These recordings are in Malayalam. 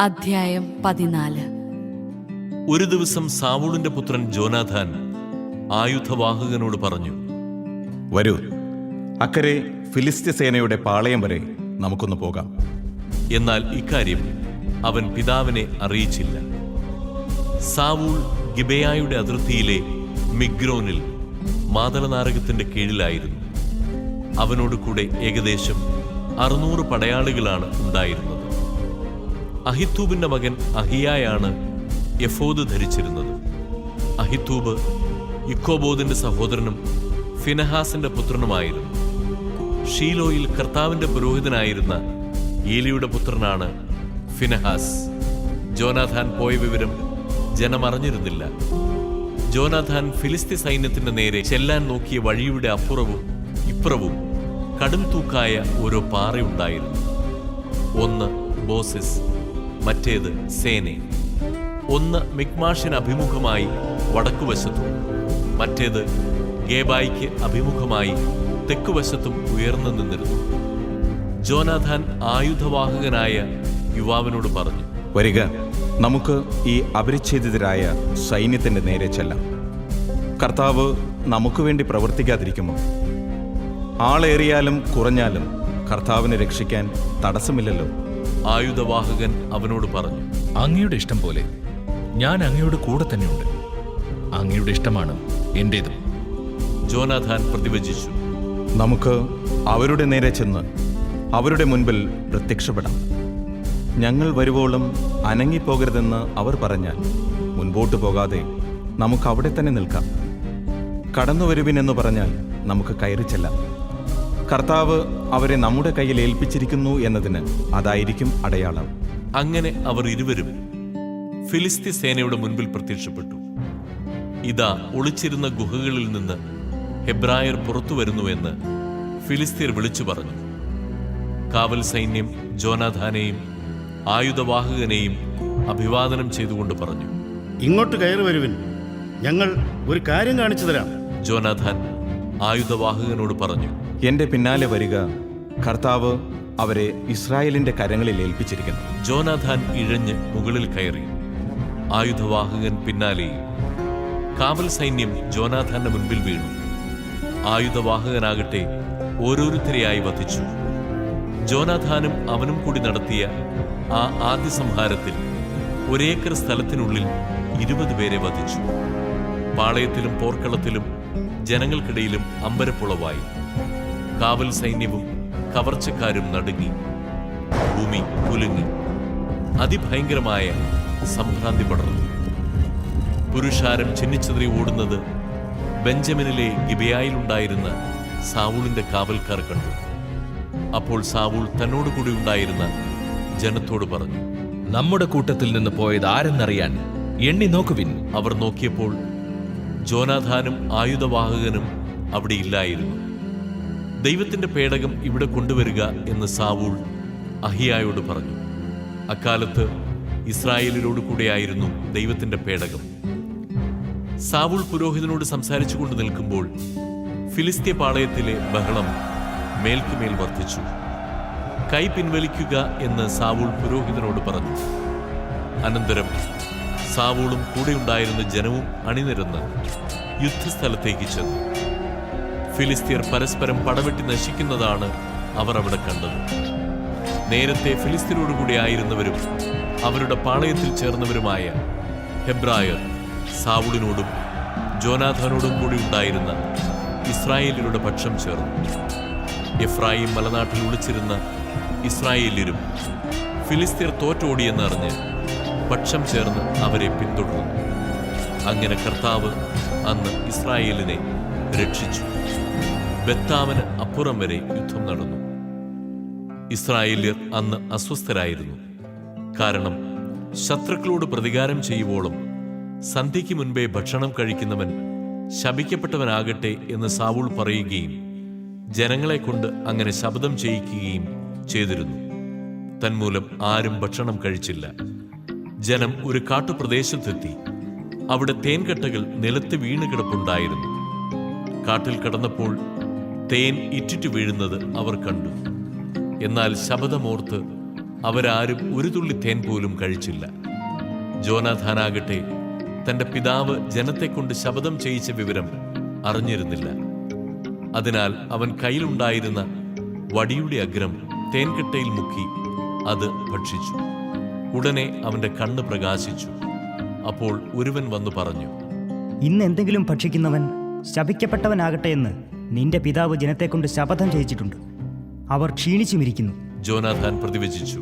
അധ്യായം 14. ഒരു ദിവസം സാവൂളിന്റെ പുത്രൻ ജോനാഥാൻ ആയുധവാഹകനോട് പറഞ്ഞു, വരൂ, അക്കരെ ഫിലിസ്ത്യ സേനയുടെ പാളയം വരെ നമുക്കൊന്ന് പോകാം. എന്നാൽ ഇക്കാര്യം അവൻ പിതാവിനെ അറിയിച്ചില്ല. സാവൂൾ ഗിബെയായുടെ അതിർത്തിയിലെ മിഗ്രോനിൽ മാതളനാരകത്തിന്റെ കീഴിലായിരുന്നു. അവനോട് കൂടെ ഏകദേശം 600 പടയാളികളാണ് ഉണ്ടായിരുന്നത്. അഹിത്തൂബിന്റെ മകൻ അഹിയായാണ് എഫോദ് ധരിച്ചിരുന്നത്. അഹിത്തൂബ് ഇക്കോബോദിന്റെ സഹോദരനും ഫിനഹാസിന്റെ പുത്രനുമായിരുന്നു. ഷീലോയിൽ കർത്താവിന്റെ പുരോഹിതനായിരുന്ന ഏലിയുടെ പുത്രനാണ് ഫിനഹാസ്. ജോനാഥാൻ പോയ വിവരം ജനം അറിഞ്ഞിരുന്നില്ല. ജോനാഥാൻ ഫിലിസ്ത്യ സൈന്യത്തിന്റെ നേരെ ചെല്ലാൻ നോക്കിയ വഴിയുടെ അപ്പുറവും ഇപ്പുറവും കടും തൂക്കായ ഓരോ പാറയുണ്ടായിരുന്നു. ഒന്ന് ബോസിസ്, മറ്റേത് സേനെ. ഒന്ന് മിക്മാഷിന് അഭിമുഖമായി വടക്കുവശത്തും മറ്റേത് ഗേബായിക്ക് അഭിമുഖമായി തെക്കുവശത്തും ഉയർന്നു നിന്നിരുന്നു. ജോനാഥാൻ ആയുധവാഹകനായ യുവാവിനോട് പറഞ്ഞു, വരിക, നമുക്ക് ഈ അപരിച്ഛേദിതരായ സൈന്യത്തിന്റെ നേരെ ചെല്ലാം. കർത്താവ് നമുക്ക് വേണ്ടി പ്രവർത്തിക്കാതിരിക്കുമോ? ആളേറിയാലും കുറഞ്ഞാലും കർത്താവിനെ രക്ഷിക്കാൻ തടസ്സമില്ലല്ലോ. ആയുധവാഹകൻ അവനോട് പറഞ്ഞു, അങ്ങയുടെ ഇഷ്ടം പോലെ ഞാൻ അങ്ങയുടെ കൂടെ തന്നെയുണ്ട്. അങ്ങയുടെ ഇഷ്ടമാണ് എന്റേതും. ജോനാഥാൻ പ്രതിവചിച്ചു, നമുക്ക് അവരുടെ നേരെ ചെന്ന് അവരുടെ മുൻപിൽ പ്രത്യക്ഷപ്പെടാം. ഞങ്ങൾ വരുവോളം അനങ്ങിപ്പോകരുതെന്ന് അവർ പറഞ്ഞാൽ മുൻപോട്ട് പോകാതെ നമുക്ക് അവിടെ തന്നെ നിൽക്കാം. കടന്നു വരുവിനെന്ന് പറഞ്ഞാൽ നമുക്ക് കയറി ചെല്ലാം. കർത്താവ് അവരെ നമ്മുടെ കയ്യിൽ ഏൽപ്പിച്ചിരിക്കുന്നു എന്നതിന് അതായിരിക്കും അടയാളം. അങ്ങനെ അവർ ഇരുവരും ഫിലിസ്ത്യ സേനയുടെ മുൻപിൽ പ്രത്യക്ഷപ്പെട്ടു. ഇതാ, ഒളിച്ചിരുന്ന ഗുഹകളിൽ നിന്ന് ഹെബ്രായർ പുറത്തു വരുന്നുവെന്ന് ഫിലിസ്ത്യർ വിളിച്ചു പറഞ്ഞു. കാവൽ സൈന്യം ജോനാഥാനെയും ആയുധവാഹകനെയും അഭിവാദനം ചെയ്തുകൊണ്ട് പറഞ്ഞു, ഇങ്ങോട്ട് കയറി വരുവിൻ, ഞങ്ങൾ ഒരു കാര്യം കാണിച്ചു തരാം. ജോനാഥാൻ ആയുധവാഹകനോട് പറഞ്ഞു, എന്റെ പിന്നാലെ വരിക, കർത്താവ് അവരെ ഇസ്രായേലിന്റെ കരങ്ങളിൽ ഏൽപ്പിച്ചിരിക്കുന്നു. ജോനാഥാൻ ഇഴഞ്ഞ് മുകളിൽ കയറി. ആയുധവാഹകൻ പിന്നാലെയും. കാവൽ സൈന്യം ജോനാഥാന്റെ മുൻപിൽ വീണു. ആയുധവാഹകനാകട്ടെ ഓരോരുത്തരെയായി വധിച്ചു. ജോനാഥാനും അവനും കൂടി നടത്തിയ ആ ആദ്യ സംഹാരത്തിൽ 1 ഏക്കർ സ്ഥലത്തിനുള്ളിൽ 20 പേരെ വധിച്ചു. പാളയത്തിലും പോർക്കളത്തിലും ജനങ്ങൾക്കിടയിലും അമ്പരപ്പുളവായി. കാവൽ സൈന്യവും കവർച്ചക്കാരും നടുങ്ങി. ഭൂമി കുലുങ്ങി. അതിഭയങ്കരമായ സംഭ്രാന്തി പടർന്നു. പുരുഷാരം ചിന്നിച്ചെതറി ഓടുന്നത് ബെഞ്ചമിനിലെ ഗിബെയായിലുണ്ടായിരുന്ന സാവൂളിന്റെ കാവൽക്കാർ കണ്ടു. അപ്പോൾ സാവൂൾ തന്നോടുകൂടി ഉണ്ടായിരുന്ന ജനത്തോട് പറഞ്ഞു, നമ്മുടെ കൂട്ടത്തിൽ നിന്ന് പോയത് ആരെന്നറിയാൻ എണ്ണി നോക്കുവിൻ. അവർ നോക്കിയപ്പോൾ ജോനാഥാനും ആയുധവാഹകനും അവിടെ ഇല്ലായിരുന്നു. ദൈവത്തിന്റെ പേടകം ഇവിടെ കൊണ്ടുവരിക എന്ന് സാവൂൾ അഹിയായോട് പറഞ്ഞു. അക്കാലത്ത് ഇസ്രായേലിനോട് കൂടെയായിരുന്നു ദൈവത്തിന്റെ പേടകം. സാവൂൾ പുരോഹിതനോട് സംസാരിച്ചു കൊണ്ട് നിൽക്കുമ്പോൾ ഫിലിസ്ത്യ പാളയത്തിലെ ബഹളം മേൽക്കുമേൽ വർദ്ധിച്ചു. കൈ പിൻവലിക്കുക എന്ന് സാവൂൾ പുരോഹിതനോട് പറഞ്ഞു. അനന്തരം സാവൂളും കൂടെയുണ്ടായിരുന്ന ജനവും അണിനിരന്ന് യുദ്ധസ്ഥലത്തേക്ക് ചെന്നു. ഫിലിസ്ത്യർ പരസ്പരം പടവെട്ടി നശിക്കുന്നതാണ് അവർ അവിടെ കണ്ടത്. നേരത്തെ ഫിലിസ്ത്യരോടുകൂടി ആയിരുന്നവരും അവരുടെ പാളയത്തിൽ ചേർന്നവരുമായ ഹെബ്രായർ സാവൂളിനോടും ജോനാഥാനോടും കൂടി ഉണ്ടായിരുന്ന ഇസ്രായേലിയരുടെ പക്ഷം ചേർന്നു. എഫ്രായിം മലനാട്ടിൽ ഒളിച്ചിരുന്ന ഇസ്രായേല്യരും ഫിലിസ്ത്യർ തോറ്റോടിയെന്നറിഞ്ഞ് പക്ഷം ചേർന്ന് അവരെ പിന്തുടർന്നു. അങ്ങനെ കർത്താവ് അന്ന് ഇസ്രായേലിനെ രക്ഷിച്ചു. ബെത്താവിന് അപ്പുറം വരെ യുദ്ധം നടന്നു. ഇസ്രായേല്യർ അന്ന് അസ്വസ്ഥരായിരുന്നു. കാരണം ശത്രുക്കളോട് പ്രതികാരം ചെയ്യുവോളം സന്ധ്യയ്ക്ക് മുൻപേ ഭക്ഷണം കഴിക്കുന്നവൻ ശപിക്കപ്പെട്ടവനാകട്ടെ എന്ന് സാവൂൾ പറയുകയും ജനങ്ങളെ കൊണ്ട് അങ്ങനെ ശപഥം ചെയ്യിക്കുകയും ചെയ്തിരുന്നു. തന്മൂലം ആരും ഭക്ഷണം കഴിച്ചില്ല. ജനം ഒരു കാട്ടുപ്രദേശത്തെത്തി. അവിടെ തേൻകട്ടകൾ നിലത്ത് വീണ് കിടപ്പുണ്ടായിരുന്നു. കാട്ടിൽ കടന്നപ്പോൾ തേൻ ഇറ്റിറ്റു വീഴുന്നത് അവർ കണ്ടു. എന്നാൽ ശബദമോർത്ത് അവരാരും ഒരു തുള്ളി തേൻ പോലും കഴിച്ചില്ല. ജോനാഥാനാകട്ടെ തന്റെ പിതാവ് ജനത്തെക്കൊണ്ട് ശപഥം ചെയ്യിച്ച വിവരം അറിഞ്ഞിരുന്നില്ല. അതിനാൽ അവൻ കയ്യിലുണ്ടായിരുന്ന വടിയുടെ അഗ്രം തേൻകട്ടയിൽ മുക്കി അത് ഭക്ഷിച്ചു. ഉടനെ അവന്റെ കണ്ണ് പ്രകാശിച്ചു. അപ്പോൾ ഒരുവൻ വന്നു പറഞ്ഞു, ഇന്ന് എന്തെങ്കിലും ഭക്ഷിക്കുന്നവൻ ശപിക്കപ്പെട്ടവനാകട്ടെ എന്ന് നിന്റെ പിതാവ് ജനത്തെക്കൊണ്ട് ശപഥം ചെയ്യിച്ചിട്ടുണ്ട്. അവർ ക്ഷീണിച്ചുമിരിക്കുന്നു. ജോനാഥാൻ പ്രതിവചിച്ചു,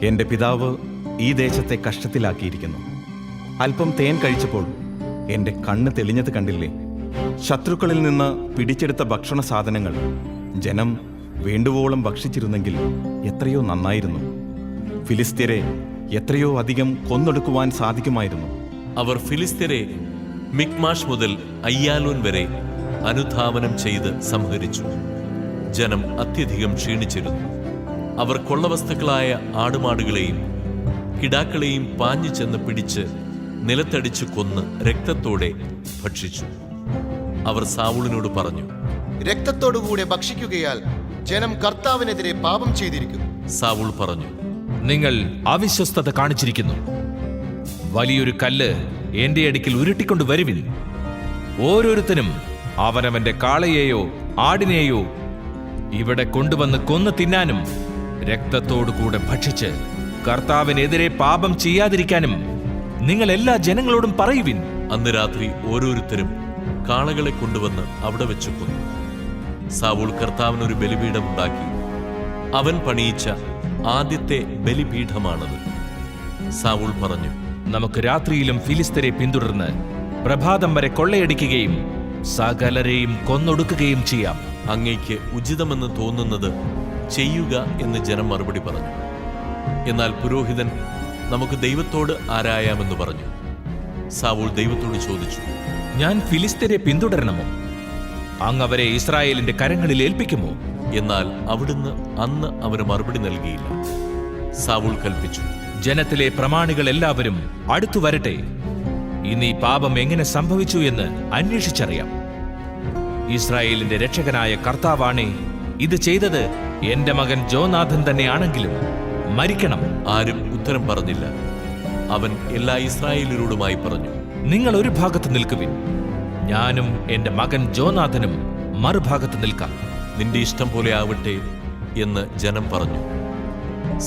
എൻ്റെ പിതാവ് ഈ ദേശത്തെ കഷ്ടത്തിലാക്കിയിരിക്കുന്നു. അല്പം തേൻ കഴിച്ചപ്പോൾ എൻ്റെ കണ്ണ് തെളിഞ്ഞത് കണ്ടില്ലേ? ശത്രുക്കളിൽ നിന്ന് പിടിച്ചെടുത്ത ഭക്ഷണ സാധനങ്ങൾ ജനം വേണ്ടുവോളം ഭക്ഷിച്ചിരുന്നെങ്കിൽ എത്രയോ നന്നായിരുന്നു. ഫിലിസ്ത്യരെ എത്രയോ അധികം കൊന്നൊടുക്കുവാൻ സാധിക്കുമായിരുന്നു. അവർ ഫിലിസ്ത്യരെ മിക്മാഷ് മുതൽ അയ്യാലോൻ വരെ അനുധാവനം ചെയ്ത് സംഹരിച്ചു. ജനം അത്യധികം ക്ഷീണിച്ചിരുന്നു. അവർ കൊള്ളവസ്തുക്കളായ ആടുമാടുകളെയും കിടാക്കളെയും പാഞ്ഞു ചെന്ന് പിടിച്ച് നിലത്തടിച്ചു കൊന്ന് രക്തത്തോടെ ഭക്ഷിച്ചു. അവർ സാവൂളിനോട് പറഞ്ഞു, രക്തത്തോടുകൂടെ ഭക്ഷിക്കുകയാൽ ജനം കർത്താവിനെതിരെ പാപം ചെയ്തിരിക്കുന്നു. സാവൂൾ പറഞ്ഞു, നിങ്ങൾ അവിശ്വസ്തത കാണിച്ചിരിക്കുന്നു. വലിയൊരു കല്ല് എന്റെ അടുക്കൽ ഉരുട്ടിക്കൊണ്ട് വരുവിൻ. ഓരോരുത്തനും അവനവന്റെ കാളയെയോ ആടിനെയോ ഇവിടെ കൊണ്ടുവന്ന് കൊന്നു തിന്നാനും രക്തത്തോടുകൂടെ ഭക്ഷിച്ച് കർത്താവിനെതിരെ പാപം ചെയ്യാതിരിക്കാനും നിങ്ങൾ എല്ലാ ജനങ്ങളോടും പറയുവിൻ. അന്ന് രാത്രി ഓരോരുത്തരും കാളകളെ കൊണ്ടുവന്ന് അവിടെ വെച്ച് കൊന്നു. സാവൂൾ കർത്താവിനൊരു ബലിപീഠമുണ്ടാക്കി. അവൻ പണിയിച്ച ആദ്യത്തെ ബലിപീഠമാണത്. സാവൂൾ പറഞ്ഞു, നമുക്ക് രാത്രിയിലും ഫിലിസ്തരെ പിന്തുടർന്ന് പ്രഭാതം വരെ കൊള്ളയടിക്കുകയും സകലരെയും കൊന്നൊടുക്കുകയും ചെയ്യാം. അങ്ങയ്ക്ക് ഉചിതമെന്ന് തോന്നുന്നത് ചെയ്യുക എന്ന് ജനം മറുപടി പറഞ്ഞു. എന്നാൽ പുരോഹിതൻ, നമുക്ക് ദൈവത്തോട് ആരായാമെന്ന് പറഞ്ഞു. സാവൂൾ ദൈവത്തോട് ചോദിച്ചു, ഞാൻ ഫിലിസ്തരെ പിന്തുടരണമോ? അങ്ങ് അവരെ ഇസ്രായേലിന്റെ കരങ്ങളിൽ ഏൽപ്പിക്കുമോ? എന്നാൽ അവിടുന്ന് അന്ന് അവന് മറുപടി നൽകിയില്ല. സാവൂൾ കൽപ്പിച്ചു, ജനത്തിലെ പ്രമാണികൾ എല്ലാവരും അടുത്തു വരട്ടെ. ഇനി പാപം എങ്ങനെ സംഭവിച്ചു എന്ന് അന്വേഷിച്ചറിയാം. ഇസ്രായേലിന്റെ രക്ഷകനായ കർത്താവാണേ ഇത് ചെയ്തത് എന്റെ മകൻ ജോനാഥൻ തന്നെയാണെങ്കിലും മരിക്കണം. ആരും ഉത്തരം പറഞ്ഞില്ല. അവൻ എല്ലാ ഇസ്രായേലരോടുമായി പറഞ്ഞു, നിങ്ങൾ ഒരു ഭാഗത്ത് നിൽക്കുവിൻ, ഞാനും എന്റെ മകൻ ജോനാഥനും മറുഭാഗത്ത് നിൽക്കാം. നിന്റെ ഇഷ്ടം പോലെ ആവട്ടെ എന്ന് ജനം പറഞ്ഞു.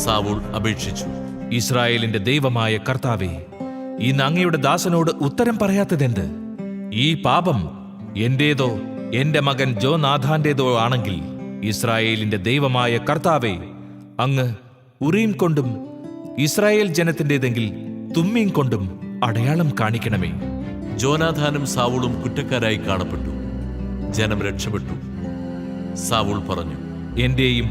സാവൂൾ അപേക്ഷിച്ചു, ഇസ്രായേലിന്റെ ദൈവമായ കർത്താവേ, ഇന്ന് അങ്ങയുടെ ദാസനോട് ഉത്തരം പറയാത്തതെന്ത്? ഈ പാപം എന്റേതോ എന്റെ മകൻ ജോനാഥാന്റേതോ ആണെങ്കിൽ ഇസ്രായേലിന്റെ ദൈവമായ കർത്താവേ, അങ്ങ് ഉറീം കൊണ്ടും ഇസ്രായേൽ ജനത്തിൻ്റെതെങ്കിൽ തുമ്മീം കൊണ്ടും അടയാളം കാണിക്കണമേ. ജോനാഥാനും സാവൂളും കുറ്റക്കാരായി കാണപ്പെട്ടു. ജനം രക്ഷപ്പെട്ടു. സാവൂൾ പറഞ്ഞു, എന്റെയും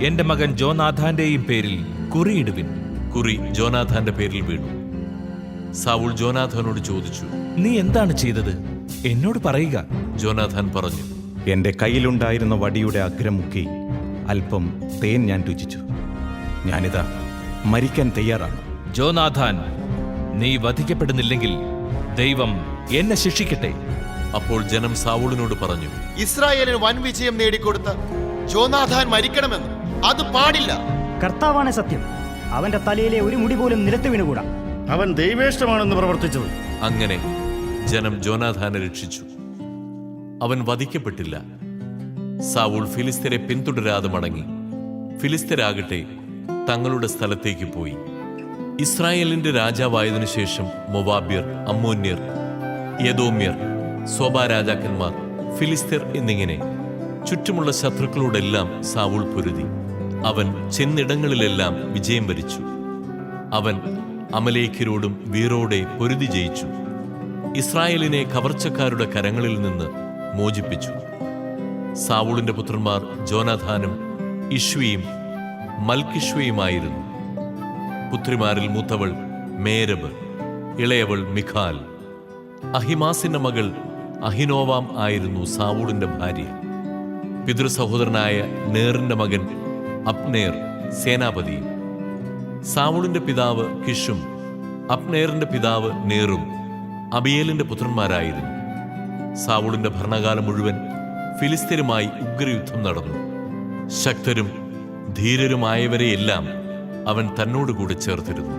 എന്റെ മകൻ ജോനാഥാന്റെയും പേരിൽ കുറിയിടുവിൻ. കുറി ജോനാഥാന്റെ പേരിൽ വീണു. സാവൂൾ ജോനാഥാനോട് ചോദിച്ചു, നീ എന്താണ് ചെയ്തത്? എന്നോട് പറയുക. ജോനാഥാൻ പറഞ്ഞു, എൻ്റെ കയ്യിലുണ്ടായിരുന്ന വടിയുടെ അഗ്രം മുക്കി അല്പം തേൻ ഞാൻ രുചിച്ചു. ഞാനിതാ മരിക്കാൻ തയ്യാറാണ്. ജോനാഥാൻ, നീ വധിക്കപ്പെടുന്നില്ലെങ്കിൽ ദൈവം എന്നെ ശിക്ഷിക്കട്ടെ. അപ്പോൾ ജനം സാവൂളിനോട് പറഞ്ഞു, ഇസ്രായേലിന് വൻ വിജയം നേടിക്കൊടുത്ത ജോനാഥാൻ മരിക്കണമെന്ന് അത് പാടില്ല. കർത്താവാണ് സത്യം. അവന്റെ തലയിലെ ഒരു മുടി പോലും നിലത്ത് വീണുകൂടാ. അവൻ ദൈവേഷ്ടമാണെന്ന് പ്രവർത്തിച്ചത്. അങ്ങനെ ജനം ജോനാഥാനെ രക്ഷിച്ചു. അവൻ വധിക്കപ്പെട്ടില്ല. സാവൂൾ ഫിലിസ്ത്യരെ പിന്തുടരാതെ മടങ്ങി. ഫിലിസ്ത്യരാകട്ടെ തങ്ങളുടെ സ്ഥലത്തേക്ക് പോയി. ഇസ്രായേലിന്റെ രാജാവായതിനു ശേഷം മൊവാബ്യർ, അമ്മോന്യർ, യദോമ്യർ, സോബാ രാജാക്കന്മാർ, ഫിലിസ്ത്യർ എന്നിങ്ങനെ ചുറ്റുമുള്ള ശത്രുക്കളോടെല്ലാം സാവൂൾ പൊരുതി. അവൻ ചെന്നിടങ്ങളിലെല്ലാം വിജയം വരിച്ചു. അവൻ അമലേഖ്യരോടും വീറോടെ പൊരുതി ജയിച്ചു. ഇസ്രായേലിനെ കവർച്ചക്കാരുടെ കരങ്ങളിൽ നിന്ന് മോചിപ്പിച്ചു. സാവൂളിന്റെ പുത്രന്മാർ ജോനാഥാനും ഇഷ്വിയും മൽക്കിഷ്വയുമായിരുന്നു. പുത്രിമാരിൽ മൂത്തവൾ മേരബ്, ഇളയവൾ മിഖാൽ. അഹിമാസിന്റെ മകൾ അഹിനോവാം ആയിരുന്നു സാവൂളിന്റെ ഭാര്യ. പിതൃസഹോദരനായ നേറിന്റെ മകൻ അപ്നേർ സേനാപതിയും. സാവൂളിന്റെ പിതാവ് കിഷും അപ്നേറിന്റെ പിതാവ് നേറും അബിയേലിന്റെ പുത്രന്മാരായിരുന്നു. സാവൂളിന്റെ ഭരണകാലം മുഴുവൻ ഫിലിസ്ത്യരുമായി ഉഗ്രയുദ്ധം നടന്നു. ശക്തരും ധീരരുമായവരെയെല്ലാം അവൻ തന്നോടുകൂടി ചേർത്തിരുന്നു.